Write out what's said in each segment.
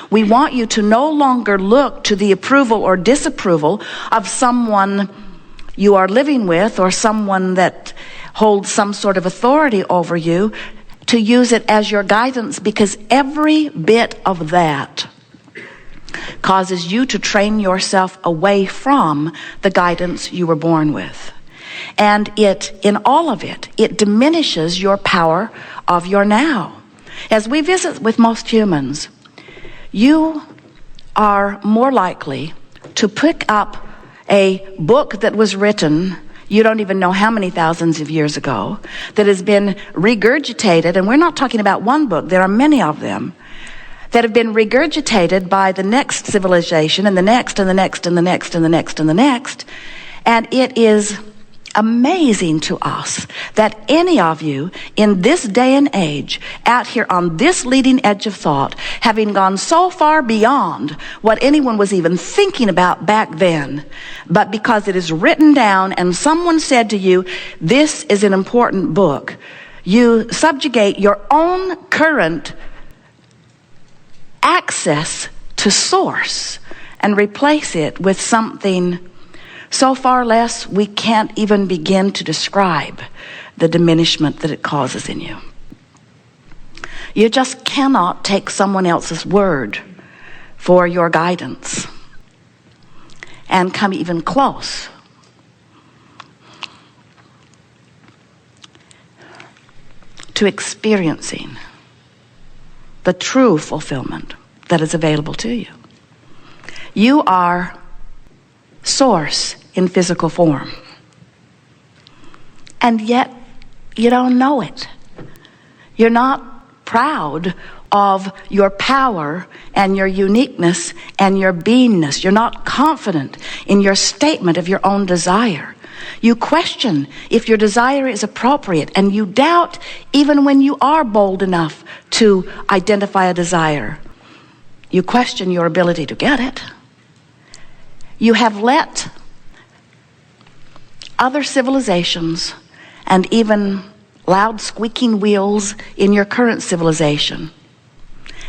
We want you to no longer look to the approval or disapproval of someone you are living with or someone that holds some sort of authority over you, to use it as your guidance, because every bit of that causes you to train yourself away from the guidance you were born with. And in all of it, it diminishes your power of your now. As we visit with most humans, you are more likely to pick up a book that was written, you don't even know how many thousands of years ago, that has been regurgitated, and we're not talking about one book, there are many of them, that have been regurgitated by the next civilization and the next and the next and the next and the next and the next. And it is amazing to us that any of you in this day and age, out here on this leading edge of thought, having gone so far beyond what anyone was even thinking about back then, but because it is written down and someone said to you, this is an important book, you subjugate your own current access to source and replace it with something so far less we can't even begin to describe the diminishment that it causes in you. You just cannot take someone else's word for your guidance and come even close to experiencing the true fulfillment that is available to you. You are source in physical form. And yet, you don't know it. You're not proud of your power and your uniqueness and your beingness. You're not confident in your statement of your own desire. You question if your desire is appropriate, and you doubt even when you are bold enough to identify a desire. You question your ability to get it. You have let other civilizations and even loud squeaking wheels in your current civilization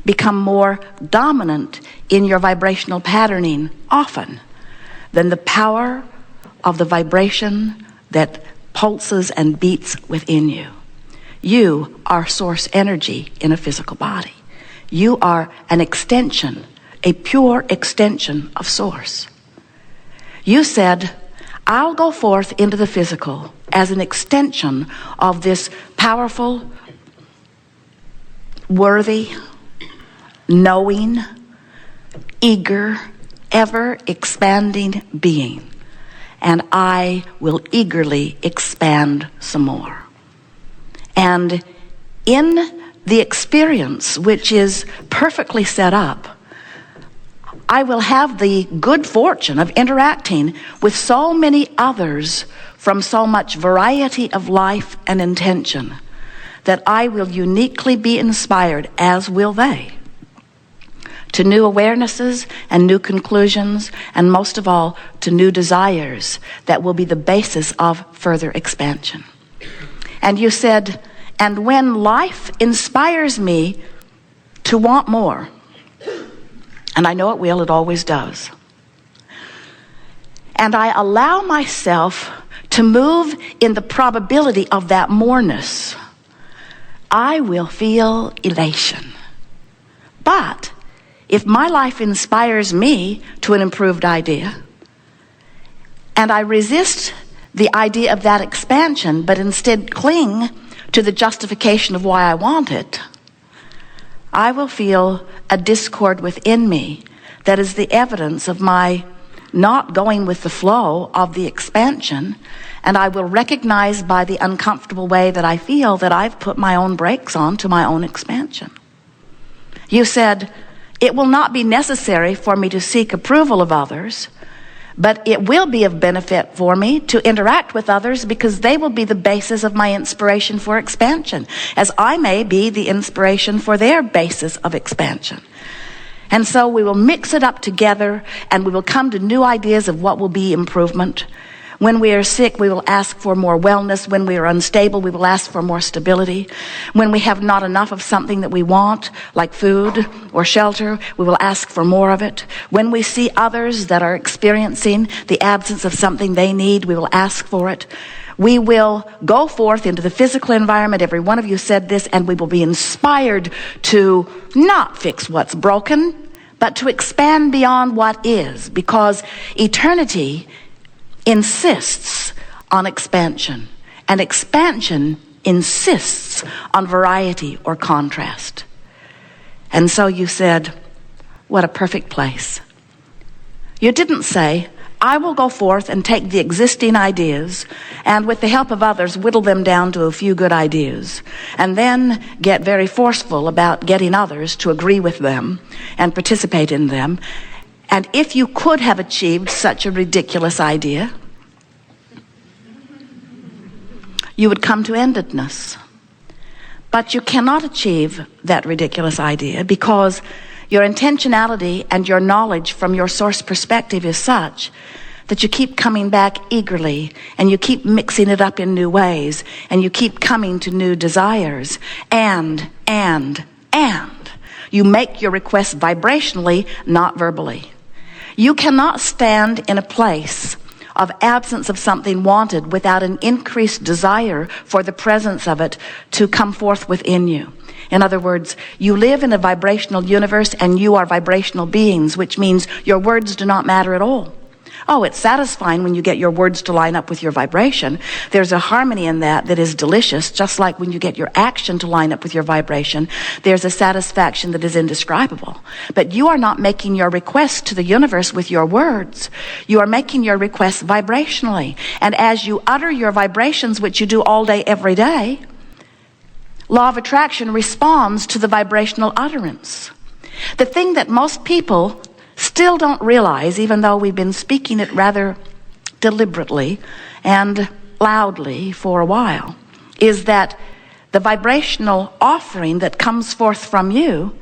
become more dominant in your vibrational patterning often than the power of the vibration that pulses and beats within you. You are source energy in a physical body. You are an extension, a pure extension of source. You said, I'll go forth into the physical as an extension of this powerful, worthy, knowing, eager, ever-expanding being. And I will eagerly expand some more. And in the experience, which is perfectly set up, I will have the good fortune of interacting with so many others from so much variety of life and intention that I will uniquely be inspired, as will they, to new awarenesses and new conclusions, and most of all, to new desires that will be the basis of further expansion. And you said, and when life inspires me to want more, and I know it will, it always does, and I allow myself to move in the probability of that moreness, I will feel elation. But if my life inspires me to an improved idea, and I resist the idea of that expansion, but instead cling to the justification of why I want it, I will feel a discord within me that is the evidence of my not going with the flow of the expansion, and I will recognize by the uncomfortable way that I feel that I've put my own brakes on to my own expansion. You said, it will not be necessary for me to seek approval of others, but it will be of benefit for me to interact with others because they will be the basis of my inspiration for expansion, as I may be the inspiration for their basis of expansion. And so we will mix it up together, and we will come to new ideas of what will be improvement. When we are sick, we will ask for more wellness. When we are unstable, we will ask for more stability. When we have not enough of something that we want, like food or shelter, we will ask for more of it. When we see others that are experiencing the absence of something they need, we will ask for it. We will go forth into the physical environment, every one of you said this, and we will be inspired to not fix what's broken, but to expand beyond what is, because eternity insists on expansion, and expansion insists on variety or contrast. And so you said, what a perfect place. You didn't say, I will go forth and take the existing ideas and with the help of others whittle them down to a few good ideas and then get very forceful about getting others to agree with them and participate in them. And if you could have achieved such a ridiculous idea, you would come to endedness. But you cannot achieve that ridiculous idea because your intentionality and your knowledge from your source perspective is such that you keep coming back eagerly and you keep mixing it up in new ways and you keep coming to new desires and you make your requests vibrationally, not verbally. You cannot stand in a place of absence of something wanted without an increased desire for the presence of it to come forth within you. In other words, you live in a vibrational universe and you are vibrational beings, which means your words do not matter at all. Oh, it's satisfying when you get your words to line up with your vibration. There's a harmony in that is delicious, just like when you get your action to line up with your vibration. There's a satisfaction that is indescribable. But you are not making your requests to the universe with your words. You are making your requests vibrationally. And as you utter your vibrations, which you do all day, every day, law of attraction responds to the vibrational utterance. The thing that most people still don't realize, even though we've been speaking it rather deliberately and loudly for a while, is that the vibrational offering that comes forth from you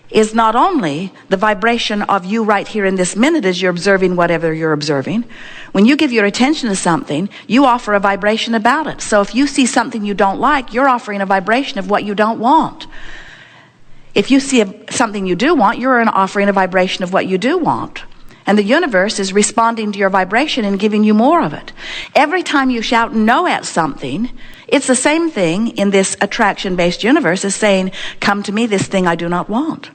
is not only the vibration of you right here in this minute as you're observing whatever you're observing. When you give your attention to something, you offer a vibration about it. So if you see something you don't like, you're offering a vibration of what you don't want. If you see something you do want, you're offering a vibration of what you do want. And the universe is responding to your vibration and giving you more of it. Every time you shout no at something, it's the same thing in this attraction-based universe as saying, come to me, this thing I do not want.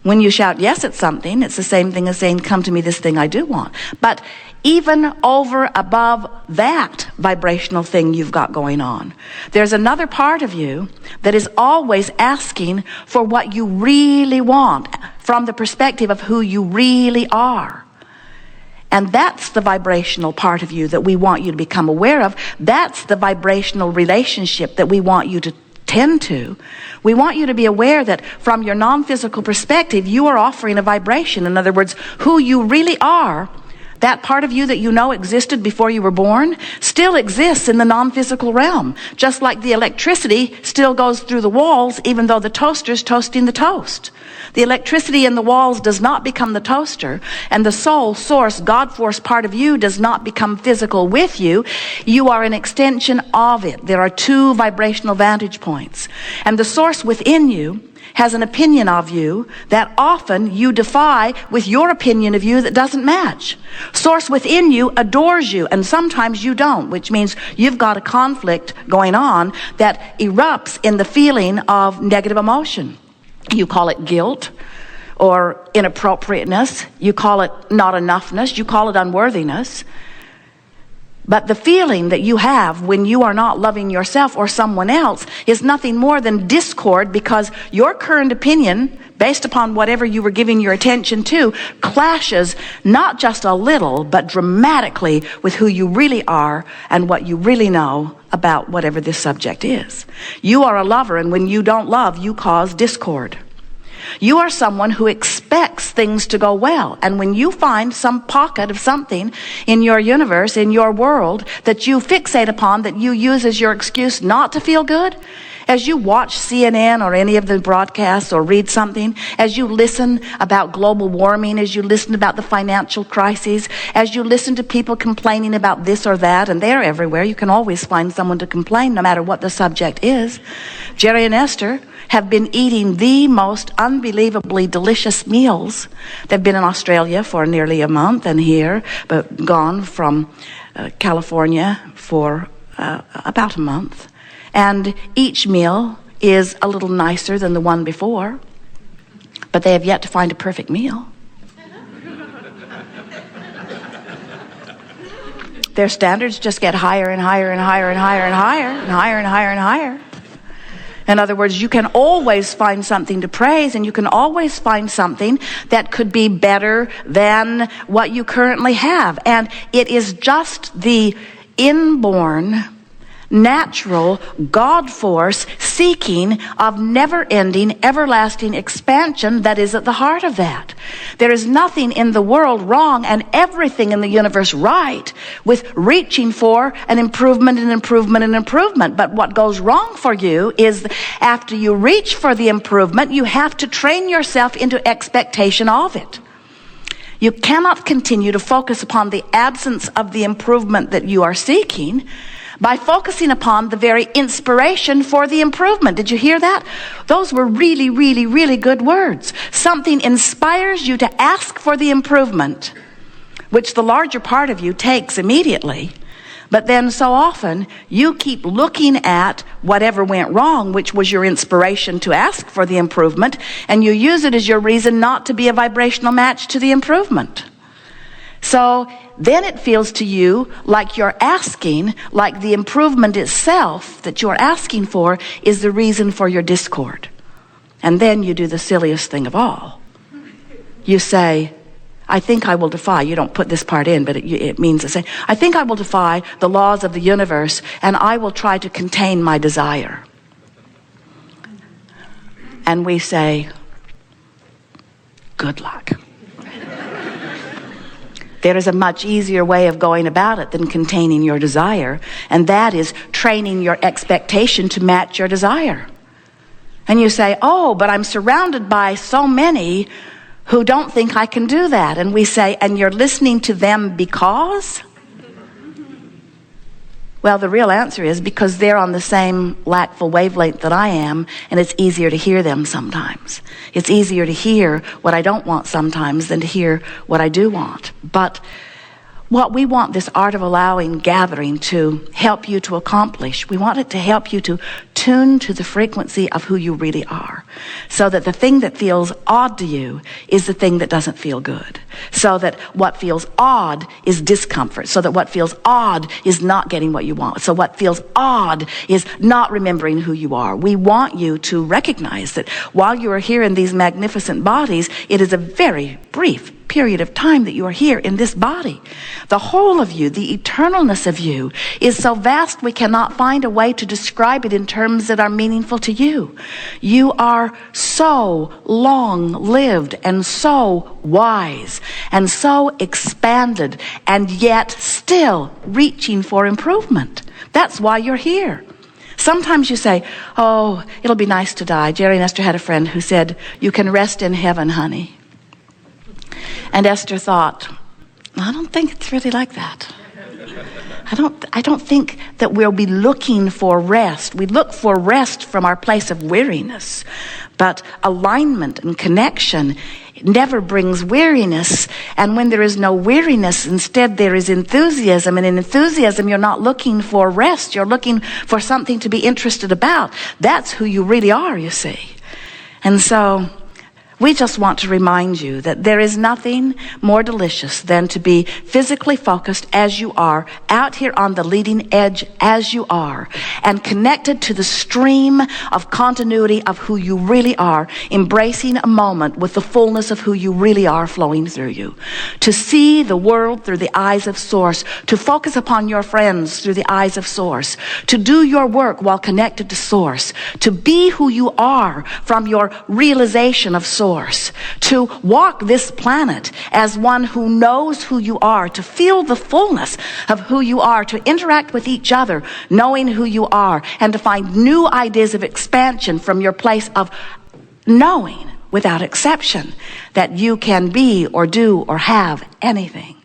When you shout yes at something, it's the same thing as saying, come to me, this thing I do want. But even over above that vibrational thing you've got going on, there's another part of you that is always asking for what you really want from the perspective of who you really are. And that's the vibrational part of you that we want you to become aware of. That's the vibrational relationship that we want you to tend to. We want you to be aware that from your non-physical perspective, you are offering a vibration. In other words, who you really are, that part of you that you know existed before you were born, still exists in the non-physical realm. Just like the electricity still goes through the walls, even though the toaster's toasting the toast. The electricity in the walls does not become the toaster, and the soul, source, God force part of you does not become physical with you. You are an extension of it. There are two vibrational vantage points. And the source within you has an opinion of you that often you defy with your opinion of you that doesn't match. Source within you adores you, and sometimes you don't, which means you've got a conflict going on that erupts in the feeling of negative emotion. You call it guilt or inappropriateness. You call it not enoughness. You call it unworthiness. But the feeling that you have when you are not loving yourself or someone else is nothing more than discord, because your current opinion, based upon whatever you were giving your attention to, clashes not just a little, but dramatically with who you really are and what you really know about whatever this subject is. You are a lover, and when you don't love, you cause discord. You are someone who expects things to go well. And when you find some pocket of something in your universe, in your world, that you fixate upon, that you use as your excuse not to feel good, As you watch CNN or any of the broadcasts or read something, as you listen about global warming, as you listen about the financial crises, as you listen to people complaining about this or that, and they're everywhere. You can always find someone to complain no matter what the subject is. Jerry and Esther have been eating the most unbelievably delicious meals. They've been in Australia for nearly a month and here, but gone from California for about a month. And each meal is a little nicer than the one before, but they have yet to find a perfect meal. Their standards just get higher and higher and higher and higher and higher and higher and higher and higher. In other words, you can always find something to praise, and you can always find something that could be better than what you currently have. And it is just the inborn, natural God force seeking of never-ending, everlasting expansion that is at the heart of that. There is nothing in the world wrong and everything in the universe right with reaching for an improvement and improvement and improvement. But what goes wrong for you is after you reach for the improvement, you have to train yourself into expectation of it. You cannot continue to focus upon the absence of the improvement that you are seeking by focusing upon the very inspiration for the improvement. Did you hear that? Those were really, really, really good words. Something inspires you to ask for the improvement, which the larger part of you takes immediately. But then so often you keep looking at whatever went wrong, which was your inspiration to ask for the improvement, and you use it as your reason not to be a vibrational match to the improvement. So then it feels to you like you're asking, like the improvement itself that you're asking for is the reason for your discord. And then you do the silliest thing of all. You say, I think I will defy, you don't put this part in, but it means to say, I think I will defy the laws of the universe, and I will try to contain my desire. And we say, good luck. There is a much easier way of going about it than containing your desire, and that is training your expectation to match your desire. And you say, oh, but I'm surrounded by so many who don't think I can do that. And we say, and you're listening to them because? Well, the real answer is because they're on the same lackful wavelength that I am, and it's easier to hear them sometimes. It's easier to hear what I don't want sometimes than to hear what I do want. But what we want this Art of Allowing gathering to help you to accomplish, we want it to help you to tune to the frequency of who you really are, so that the thing that feels odd to you is the thing that doesn't feel good, so that what feels odd is discomfort, so that what feels odd is not getting what you want, so what feels odd is not remembering who you are. We want you to recognize that while you are here in these magnificent bodies, it is a very brief period of time that you are here in this body. The whole of you, the eternalness of you, is so vast we cannot find a way to describe it in terms that are meaningful to you. You are so long-lived and so wise and so expanded, and yet still reaching for improvement. That's why you're here. Sometimes you say, oh, it'll be nice to die. Jerry and Esther had a friend who said, you can rest in heaven, honey. And Esther thought, I don't think it's really like that. I don't think that we'll be looking for rest. We look for rest from our place of weariness. But alignment and connection never brings weariness. And when there is no weariness, instead there is enthusiasm. And in enthusiasm, you're not looking for rest. You're looking for something to be interested about. That's who you really are, you see. And so we just want to remind you that there is nothing more delicious than to be physically focused as you are, out here on the leading edge as you are, and connected to the stream of continuity of who you really are, embracing a moment with the fullness of who you really are flowing through you. To see the world through the eyes of Source, to focus upon your friends through the eyes of Source, to do your work while connected to Source, to be who you are from your realization of Source, source, to walk this planet as one who knows who you are, to feel the fullness of who you are, to interact with each other knowing who you are, and to find new ideas of expansion from your place of knowing without exception that you can be or do or have anything.